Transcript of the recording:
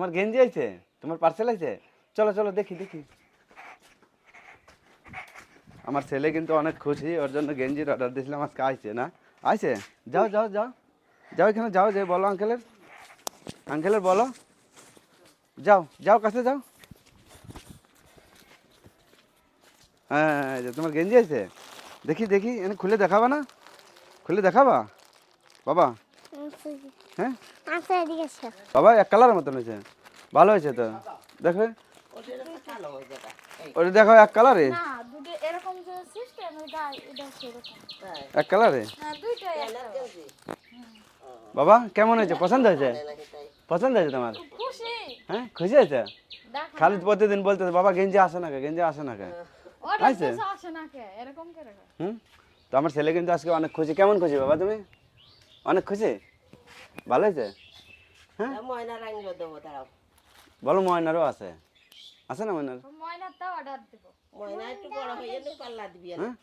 তোমার গেঞ্জি আছে, তোমার পার্সেল আছে, চলো চলো দেখি দেখি। আমার ছেলে কিন্তু অনেক খুশি, ওর জন্য গেঞ্জির অর্ডার দিয়েছিলাম, আজকে আইছে না? আইছে? যাও যাও যাও যাও, এখানে যাও, যে বলো আঙ্কেলের, আঙ্কেলের বলো, যাও যাও কাছে যাও। হ্যাঁ এই যে তোমার গেঞ্জি আছে, দেখি দেখি, এনে খুলে দেখাবা না? খুলে দেখাবা বাবা? হ্যাঁ বাবা, এক কালারের মতন হয়েছে, ভালো হয়েছে তো, দেখো ওটা, দেখো এক কালারে, এক কালারে। বাবা কেমন হয়েছে, পছন্দ হয়েছে? পছন্দ হয়েছে তোমার? হ্যাঁ খুশি হয়েছে? খালি প্রতিদিন বলতে বাবা গেঞ্জি আসে না কে, গেঞ্জি আসে না কে, আইছে? হুম, তো আমার ছেলে কিন্তু আজকে অনেক খুশি। কেমন খুশি বাবা তুমি? অনেক খুশি, ভালো হয়েছে? হ্যাঁ বলো, ময়নারও আছে, আছে না ময়নার? হ্যাঁ